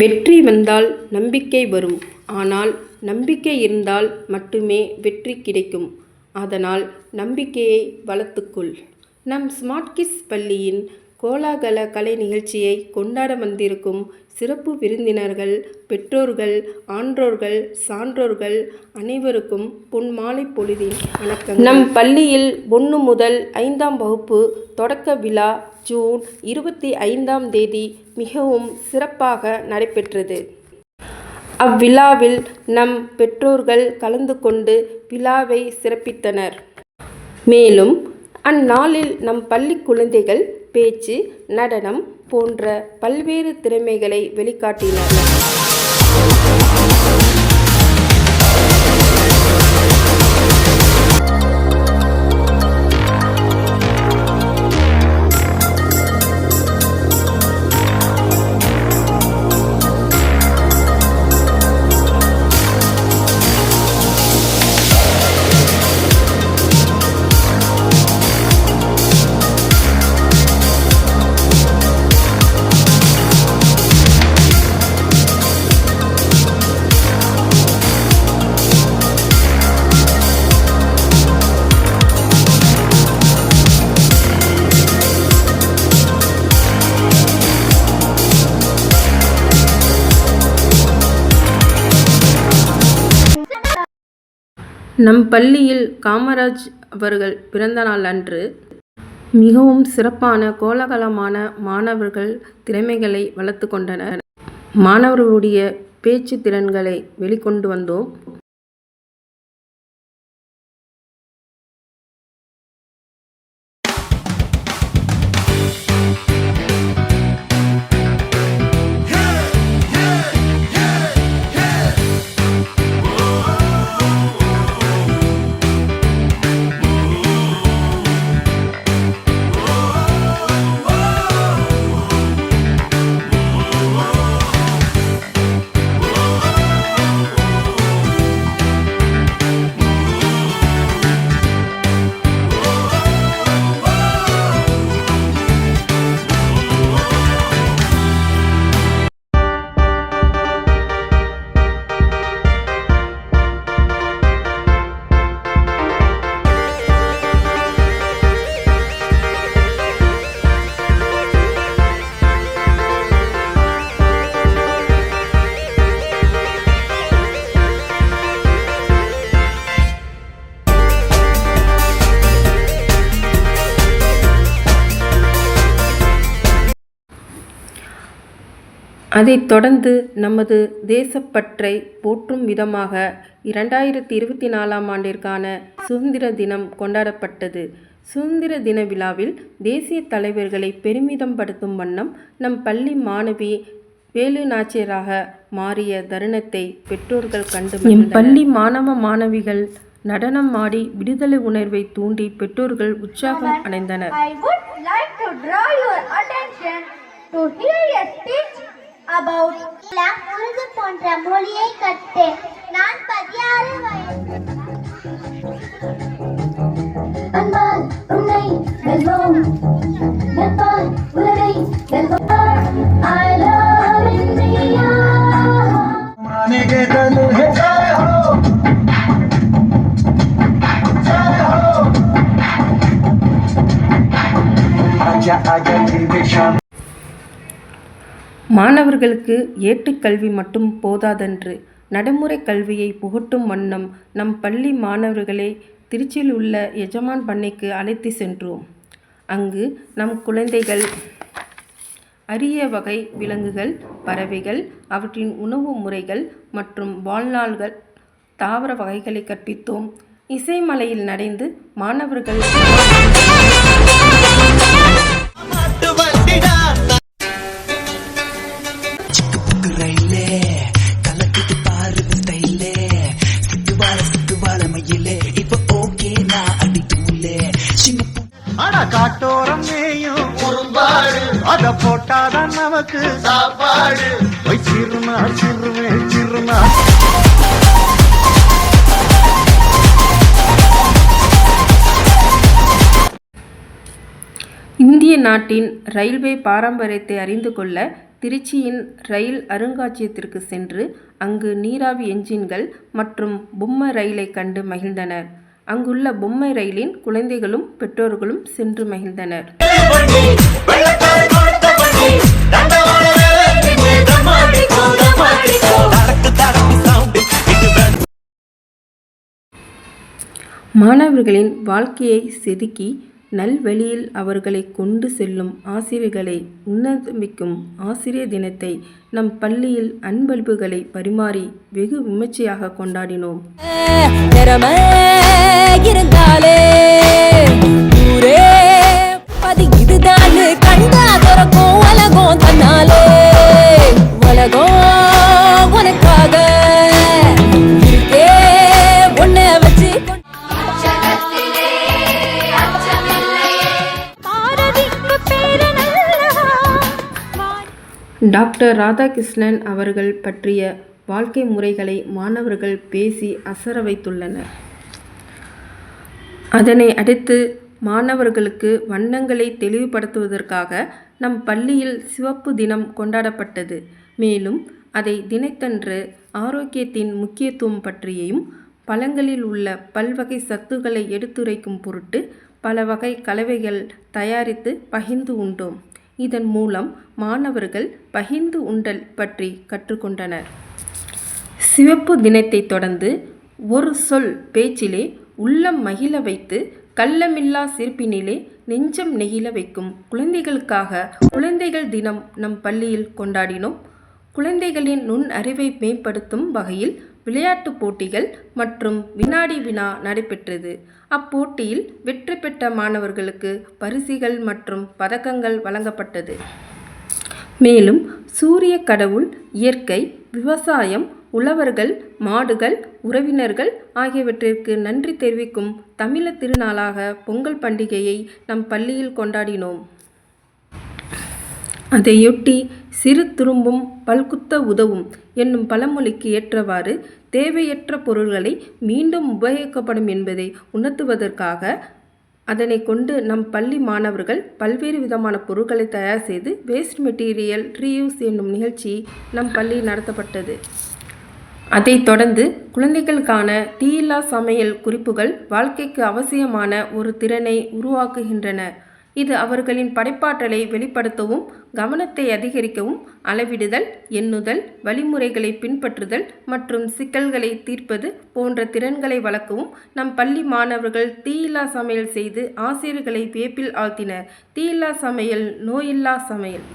வெற்றி வந்தால் நம்பிக்கை வரும். ஆனால் நம்பிக்கை இருந்தால் மட்டுமே வெற்றி கிடைக்கும். அதனால் நம்பிக்கையை வளர்த்துக்கொள். நம் ஸ்மார்ட் கிட்ஸ் பள்ளியின் கோலாகல கலை நிகழ்ச்சியை கொண்டாட வந்திருக்கும் சிறப்பு விருந்தினர்கள், பெற்றோர்கள், ஆன்றோர்கள், சான்றோர்கள் அனைவருக்கும் பொன்மாலை பொழுதின் வணக்கம். நம் பள்ளியில் 1 முதல் 5ஆம் வகுப்பு தொடக்க விழா ஜூன் 25ஆம் தேதி மிகவும் சிறப்பாக நடைபெற்றது. அவ்விழாவில் நம் பெற்றோர்கள் கலந்து கொண்டு விழாவை சிறப்பித்தனர். மேலும் அந்நாளில் நம் பள்ளி குழந்தைகள் பேச்சு, நடனம் போன்ற பல்வேறு திறமைகளை வெளிக்காட்டினர். நம் பள்ளியில் காமராஜ் அவர்கள் பிறந்தநாள் அன்று மிகவும் சிறப்பான கோலாகலமான மாணவர்கள் திறமைகளை வளர்த்து கொண்டனர். மாணவர்களுடைய பேச்சு திறன்களை வெளிக்கொண்டு வந்தோம். அதைத் தொடர்ந்து நமது தேசப்பற்றை போற்றும் விதமாக 2024ஆம் ஆண்டிற்கான சுதந்திர தினம் கொண்டாடப்பட்டது. சுதந்திர தின விழாவில் தேசிய தலைவர்களை பெருமிதம் படுத்தும் வண்ணம் நம் பள்ளி மாணவி வேலு நாச்சியராக மாறிய தருணத்தை பெற்றோர்கள் கண்டு எம் பள்ளி மாணவ மாணவிகள் நடனம் ஆடி விடுதலை உணர்வை தூண்டி பெற்றோர்கள் உற்சாகம் அடைந்தனர். about உருது போன்ற மொழியை கற்று நான் 16 வயது அன்பால் உன்னை வெல்வோம், நட்பால் உலகை வெல்வோம். I love India. माने के दल है जय हो, जय हो. आजा आजा दिवेशा. மாணவர்களுக்கு ஏட்டுக்கல்வி மட்டும் போதாதென்று நடைமுறை கல்வியை புகட்டும் வண்ணம் நம் பள்ளி மாணவர்களை திருச்சியில் உள்ள எஜமான் பண்ணைக்கு அழைத்து சென்றோம். அங்கு நம் குழந்தைகள் அரிய வகை விலங்குகள், பறவைகள், அவற்றின் உணவு முறைகள் மற்றும் வாழ்நாள்கள், தாவர வகைகளை கற்பித்தோம். இசைமலையில் நடைந்து மாணவர்கள் காட்டோரம் மேயும் குறும்பாடு அத போட்டாதான் நமக்கு சாப்பாடு. சிறுனா சிறுமே சிறுனா இந்திய நாட்டின் ரயில்வே பாரம்பரியத்தை அறிந்து கொள்ள திருச்சியின் ரயில் அருங்காட்சியகத்திற்கு சென்று அங்கு நீராவி என்ஜின்கள் மற்றும் பொம்மை ரயிலை கண்டு மகிழ்ந்தனர். அங்குள்ள பொம்மை ரயிலின் குழந்தைகளும் பெற்றோர்களும் சென்று மகிழ்ந்தனர். மாணவர்களின் வாழ்க்கையை செதுக்கி நல்வழியில் அவர்களை கொண்டு செல்லும் ஆசிரியர்களை உன்னதமிக்கும் ஆசிரியர் தினத்தை நம் பள்ளியில் அன்பளிப்புகளை பரிமாறி வெகு விமர்சையாக கொண்டாடினோம். டாக்டர் ராதாகிருஷ்ணன் அவர்கள் பற்றிய வாழ்க்கை முறைகளை மாணவர்கள் பேசி அசர வைத்துள்ளனர். அதனை அடுத்து மாணவர்களுக்கு வண்ணங்களை தெளிவுபடுத்துவதற்காக நம் பள்ளியில் சிவப்பு தினம் கொண்டாடப்பட்டது. மேலும் அதை தினத்தன்று ஆரோக்கியத்தின் முக்கியத்துவம் பற்றியும் பழங்களில் உள்ள பல்வகை சத்துக்களை எடுத்துரைக்கும் பொருட்டு பல வகை கலவைகள் தயாரித்து பகிர்ந்து உண்டோம். இதன் மூலம் மாணவர்கள் பகிர்ந்து உண்டல் பற்றி கற்றுக்கொண்டனர். சிவப்பு தினத்தை தொடர்ந்து ஒரு சொல் பேச்சிலே உள்ளம் மகிழ வைத்து கள்ளமில்லா சிரிப்பினிலே நெஞ்சம் நெகிழ வைக்கும் குழந்தைகளுக்காக குழந்தைகள் தினம் நம் பள்ளியில் கொண்டாடினோம். குழந்தைகளின் நுண் அறிவை மேம்படுத்தும் வகையில் விளையாட்டுப் போட்டிகள் மற்றும் வினாடி வினா நடைபெற்றது. அப்போட்டியில் வெற்றி பெற்ற மாணவர்களுக்கு பரிசுகள் மற்றும் பதக்கங்கள் வழங்கப்பட்டது. மேலும் சூரிய கடவுள், இயற்கை, விவசாயம், உழவர்கள், மாடுகள், உறவினர்கள் ஆகியவற்றிற்கு நன்றி தெரிவிக்கும் தமிழர் திருநாளாக பொங்கல் பண்டிகையை நம் பள்ளியில் கொண்டாடினோம். அதையொட்டி சிறு துரும்பும் பல்குத்த உதவும் என்னும் பழமொழிக்கு ஏற்றவாறு தேவையற்ற பொருள்களை மீண்டும் உபயோகிக்கப்படும் என்பதை உணர்த்துவதற்காக அதனை கொண்டு நம் பள்ளி மாணவர்கள் பல்வேறு விதமான பொருட்களை தயார் செய்து வேஸ்ட் மெட்டீரியல் ரீயூஸ் என்னும் நிகழ்ச்சி நம் பள்ளியில் நடத்தப்பட்டது. அதைத் தொடர்ந்து குழந்தைகளுக்கான தீயில்லா சமையல் குறிப்புகள் வாழ்க்கைக்கு அவசியமான ஒரு திறனை உருவாக்குகின்றன. இது அவர்களின் படைப்பாற்றலை வெளிப்படுத்தவும் கவனத்தை அதிகரிக்கவும் அளவிடுதல், எண்ணுதல், வழிமுறைகளை பின்பற்றுதல் மற்றும் சிக்கல்களை தீர்ப்பது போன்ற திறன்களை வளர்க்கவும் நம் பள்ளி மாணவர்கள் தீயில்லா சமையல் செய்து ஆசிரியர்களை வியப்பில் ஆழ்த்தினர். தீயில்லா சமையல், நோயில்லா சமையல்.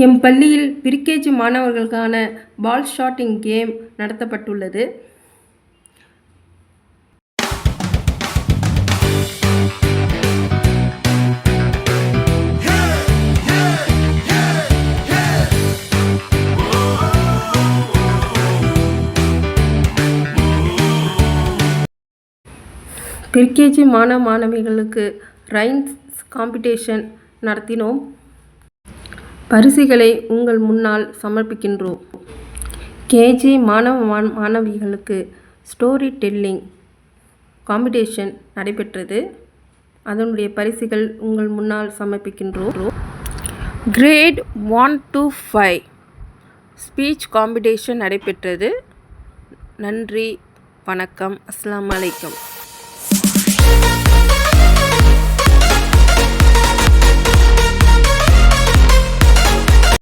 எம் பள்ளியில் பிரிகேஜி மாணவர்களுக்கான பால் ஷாட்டிங் கேம் நடத்தப்பட்டுள்ளது. பிரிகேஜி மாணவிகளுக்கு ரைம்ஸ் காம்படிஷன் நடத்தினோம். பரிசுகளை உங்கள் முன்னால் சமர்ப்பிக்கின்றோம். கேஜி மாணவிகளுக்கு ஸ்டோரி டெல்லிங் காம்படிஷன் நடைபெற்றது. அதனுடைய பரிசுகள் உங்கள் முன்னால் சமர்ப்பிக்கின்றோம். கிரேட் 1 to 5 ஸ்பீச் காம்படிஷன் நடைபெற்றது. நன்றி, வணக்கம், அஸ்ஸலாமு அலைக்கும்.